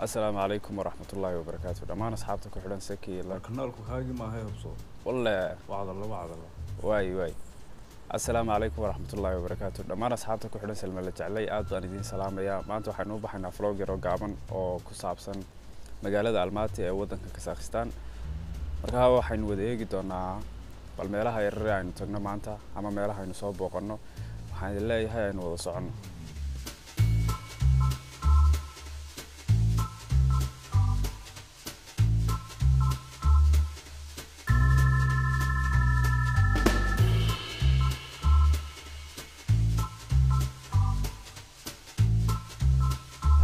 السلام عليكم ورحمة الله وبركاته. دمان أصحابتك وحدن سكي الله. كنالكو هاجي ما هي بصو. والله. وعد الله. واي. السلام عليكم ورحمة الله وبركاته. دمان أصحابتك وحدن سلم الله جعلي آد بان سلام يا ما أنتو حنو بحنا فلوجر وقابن أو كسابسن مقالة الماتي ودن كازاخستان. marka waxaan wada eegi doonaa bal meelaha yar aynu tagno maanta ama meelaha aynu soo booqano waxaan leeyahay aynu wada socono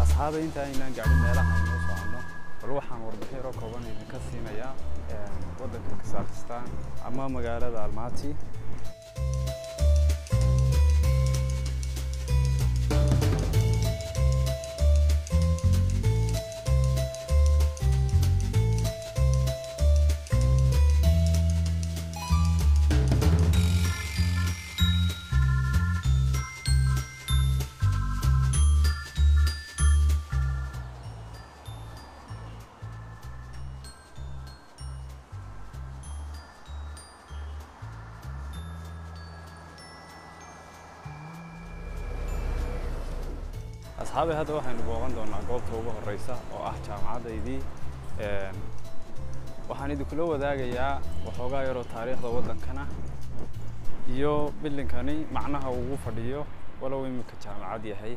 asxaabta inta aynaan gaadhin meelaha aynu socono bal waxaan warbixin oo kooban idinka siinayaa waddanka Kazakhstan ama magaalada Almaty أصحابي هذا واحد نبغون دونا قوته وجه الرئيسة وأحجام عادي وحنيد كله وذاك يا وحوجا يرو تاريخ ودن كنا يو بلين كاني معناها وقوف ديو ولو يمكن كجام عادي هي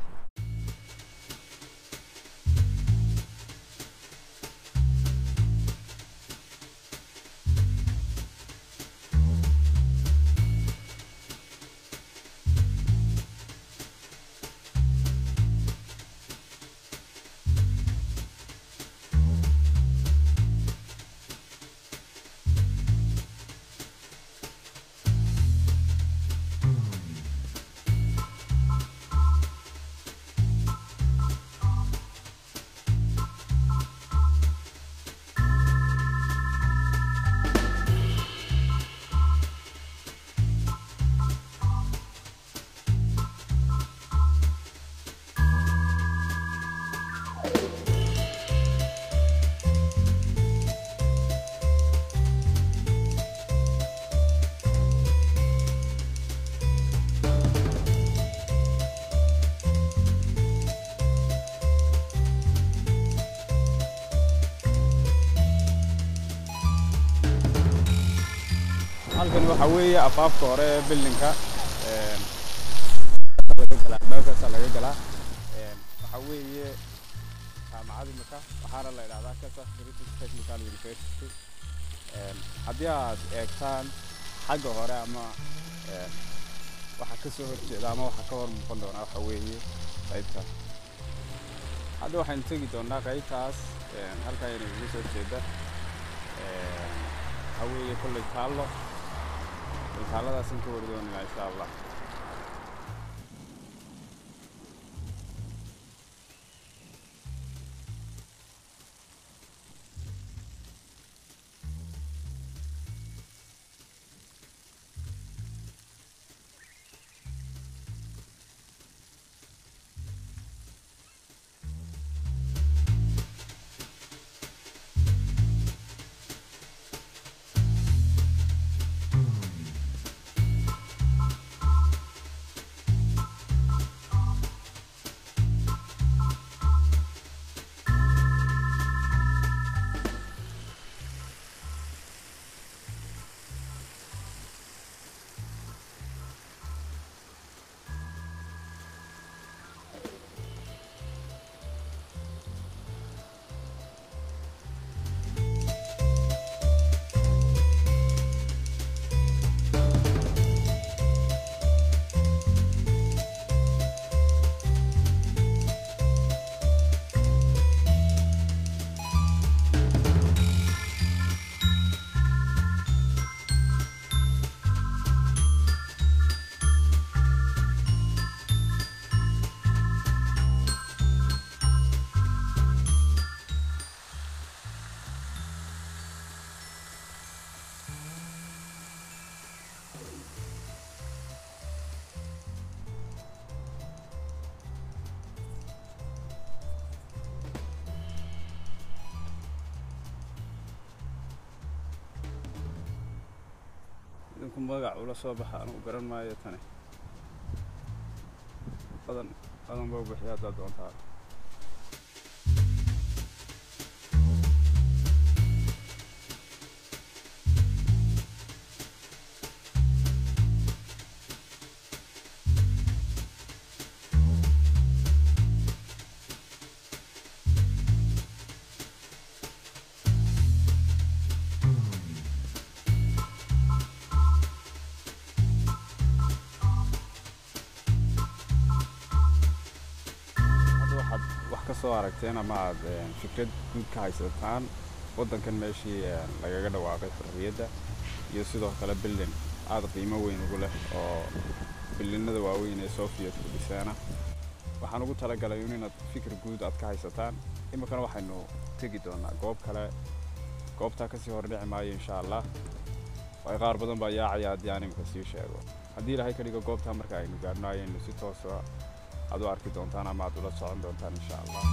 halkan waxa weeye afaafka hore bilinka laga galaa waxa weeye jaamacada imika waxaana la yiraahdaa Kazakh British Technical University haddii aad eegtaan xagga hore ama waxa ka soo horjeeda ama waxa ka hor muuqan doona waxa weeye qaybta hadda waxaan tagi doonaa qaybtaas halka ay ugu soo jeeda waxa weeye kulli taalo الحالة سنتو وردون إن شاء الله halku magac ula soo baxa anu garan maayo tani badan baa bixiyaa dad doontaa soo aragteen ama aad fikrad guud ka haysataan waddankan meeshii lagaga dhawaaqay xorriyadda iyo sidoo kale billin aad qiimo weyn ugu leh oo billinada waaweyn ee Soviet ku dhisana waxaan ugu talagalay inaad fikir guud aad ka haysataan imikana waxaynu tegi doonaa goob kale goobta ka sii hordhici maayo insha Allah way qaar badan baa yaacaya haddii aan imika sii sheego haddii ilaahay ka dhigo goobta marka aynu gaarno ayaynu si toos ah aad u arki doontaan ama aad ula socon doontaan insha Allah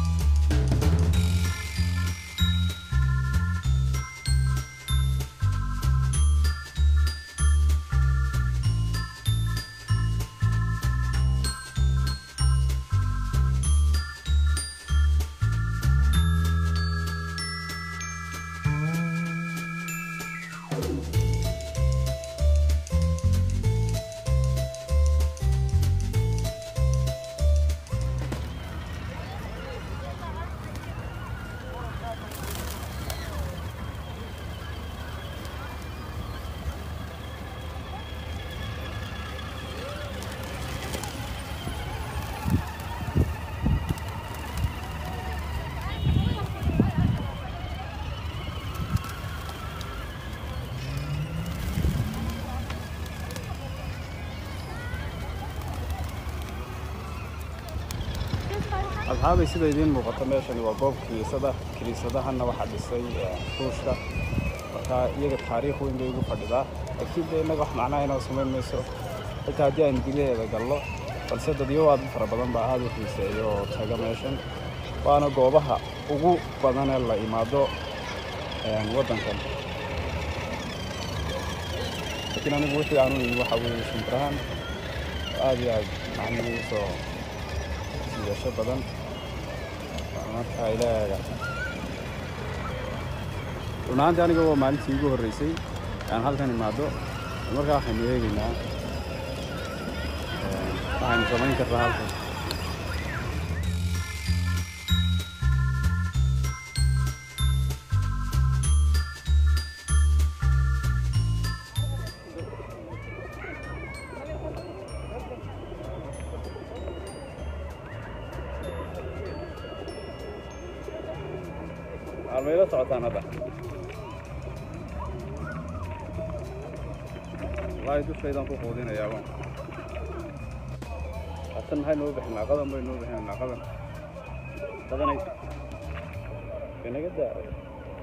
أصحابي سيدا يدين موقتا ميشان وقوب كنيسادهana waxaa dhisay ruushka marka iyaga taariikh weyn bay ugu fadhidaa laakiin inaga wax macnaha inoo sameeymayso xitaa haddii aan gudaheeda gallo balse dadyo aad fara badan baa aad u xiiseeyo oo taga meeshan waana goobaha ugu badan ee la imaado waddankan laakiin anigu wixii aanu yimi waxa weeye shimbirahan aad iyo aad macnihiisu siyaasho badan marka ilaaga runaan aniga waa maalintii ugu horeysay aan halkan imaado marka waxaan eegaynaa waxaan samayn karnaa halkan الميلاد سعتان هذا الله يدوس فيدان فوق ودينا يا بان أصلا هاي نوبة إحنا قدم بين نوبة إحنا قدم قدم كنا كده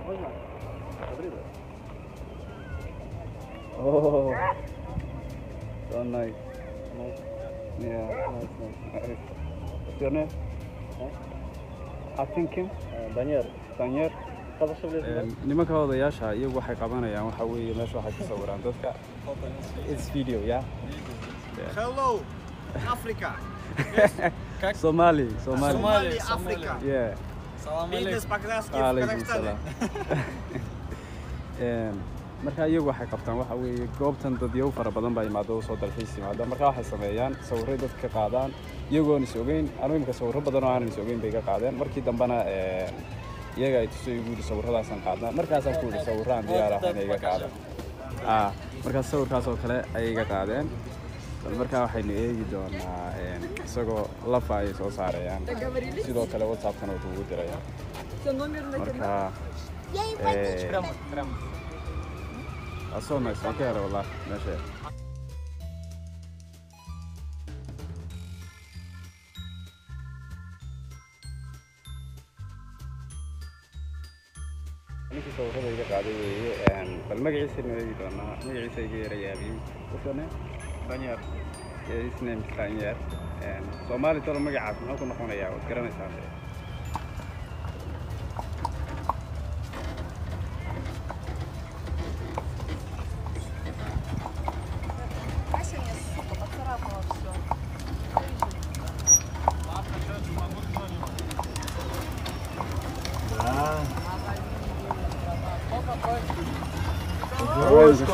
وجمع تدريبه أوه so nice yeah nice what's your name I think him Daniel nimanka odayaasha iyagu waxay qabanayaan waxa weeye meesha waxay ka sawiraan dadka it's video yeah hello Africa Somali Africa yeah salam alaykum marka iyagu waxay qabtaan waxa weeye goobtan dadyo fara badan baa imaado soo dalxiis yimaada marka waxay sameeyaan sawirro dadka qaadaan iyagoon is ogeyn aniguna sawirro badan oo aan is ogeyn bay ka qaadeen markii dambana iyaga ay tusay ugu sawirradaasan qaadnaa markaasaan ku yidhi sawirraan diyaar ah inay iga qaadaan markaas sawirkaas oo kale ayay iga qaadeen bal markaa waxaynu eegi doonaa isagoo lafa ay soo saarayaan sidoo kale whatsappkana uu kugu dirayaan marka asoo nice waan ka helay wallah meesha ninkii sawirrada iga qaaday weeye bal magaciisa ma eegi doonaa magaciisa iga yara yaabiyey what's Daniel his name is Daniel Soomaali tolo magacaas muxuu ku noqonayaa waad garanaysaa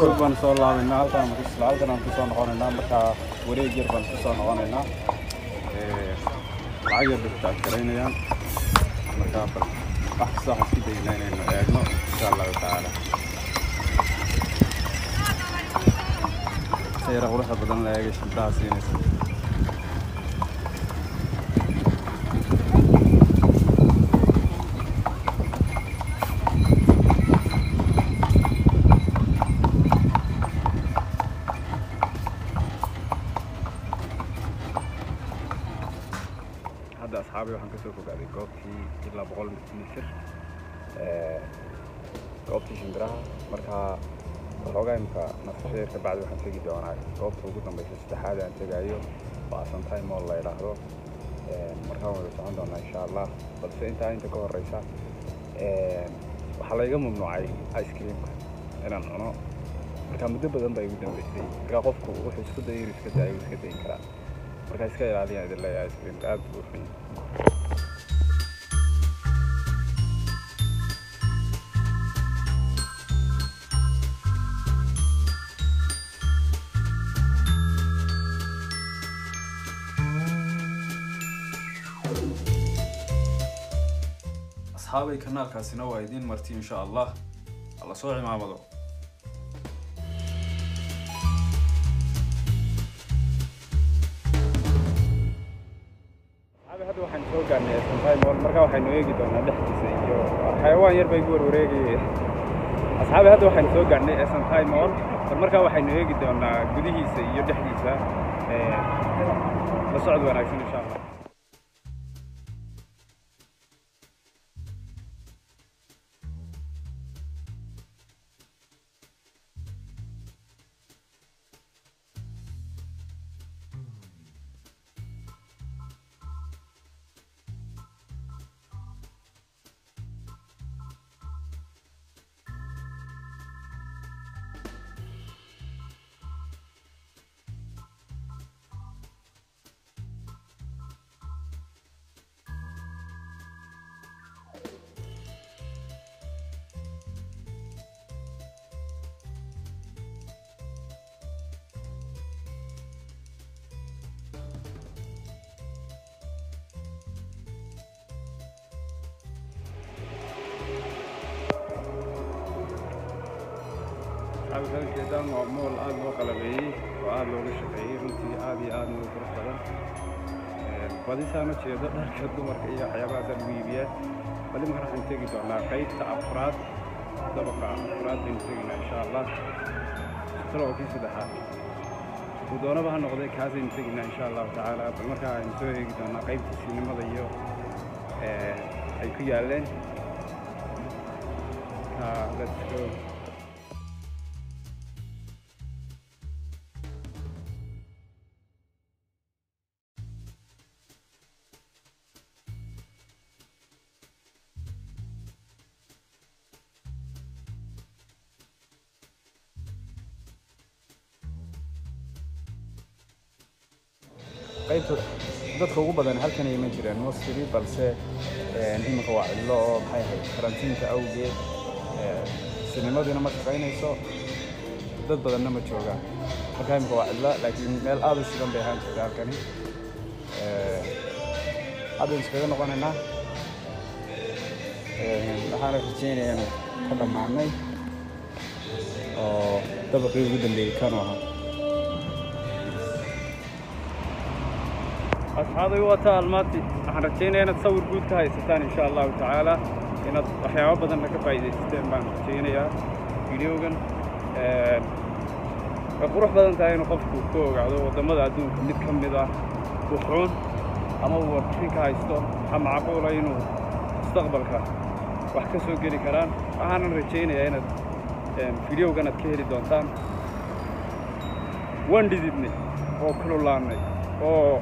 fog baan soo laabaynaa halkaan aan ku soo noqonaynaa markaa wareeg yar baan ku soo noqonaynaa lacag yar bay ku taagaraynayaan markaa wax kasta waxaan isku daynaa inaynu eegno insha allahu tacaala sayra quruxda badan la eegay shibdaha siinaysa أصحابي وحن كسوفو قاعدين قوبتي إلا بقول متر قوبتي شندراها مركها وحوقا يمكا نفسير كبعد وحن تجي دواناي قوبتي وقودنا بيش استحادة أن تجايو وأصلا تايم والله يلاحظو مركها ونرسعون دونا إن شاء الله بس انت كوه الرئيسة وحالا ممنوعي آيس كريم إنا نعنو مركها مدبا ذنبا يقودنا بيشتي مركها قفكو وحي اسكو داير اسكو داير اسكو داير كرا مركها اسكا يلاليان إذا الله آيس كريم كاب بوفين أصحابي كنال كاسينا وايدين مرتي إن شاء الله الله صوعي مع مضو أصحابي هذا وحن سوق عني سنتاي مول مركا وحن ويجي دونا لحتي سيجو حيوان يربى يقول وريجي أصحابي هذا وحن سوق عني سنتاي مول مركا وحن ويجي دونا جوديه سيجو لحتي سا بصعد وناكسين إن شاء الله هذا الكيدان معمول آد وقلبي وآد لو لشقي runtii aad iyo aad u qurux badan badisaan u jeedo dharka dumarka iyo waxyaabaha lagu iibiyo bali markaan waxaan tegi doonaa qaybta afraad dabaqa afraad in tegina insha Allah taloonkii saddexaad uu doonaba ha noqday kaas in tegina insha Allah taala bal markaan aan soo eegi doonaa qaybta sinimada iyo ay ku yaaleen let's go qaybta dadka ugu badan halkan ay ma jiraan mostly balse imika waa cidlo oo maxay ahayd karantiinka awgeed sinimaduna ma shaqaynayso dad badanna ma joogaan marka imika waa cidlo laakiin meel aad u shidan bay ahaan jirta halkani hadda iskaga noqonaynaa waxaana rajeynayaa inuu ka dhammaanay oo dabaqii ugu dambeeyey kanu ahaa أصحابي وقتها الماتي احنا رجينا هنا تصور جود كهاي ستان إن شاء الله تعالى هنا أحيانا بدنا كفايدة ستان بان رجينا يا فيديو جن بروح بدنا تاين وقف كوكو قاعدوا وضمد عدو نتكم بذا وحون أما هو في كهاي ستان هم معقولة إنه استقبلك وحكسوا جري كلام احنا رجينا هنا فيديو جن تكهري دونتان وان ديزني أو كلولاني أو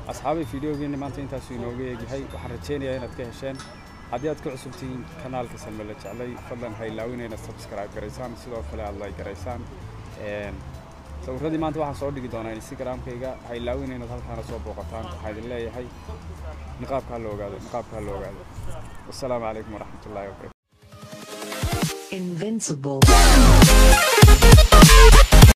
أصحابي فيديوغيني maanta intaas inooga eegyahay waxaan rajeynayaa inaad ka hesheen haddii aad ku cusubtiin kanaalka Salma la jeclay fadlan ha ilaawin inaad subscribe gareysaan sidoo kale aad like gareysaan sawirradii maanta waxaan soo dhigi doonaa Instagram-kayga ha ilaawin inaad halkaan soo booqataan waxaan idin leeyahay niqaabka la ogaado wassalaamu calaykum waraxmatullaahi wabarakaatuh Invincible.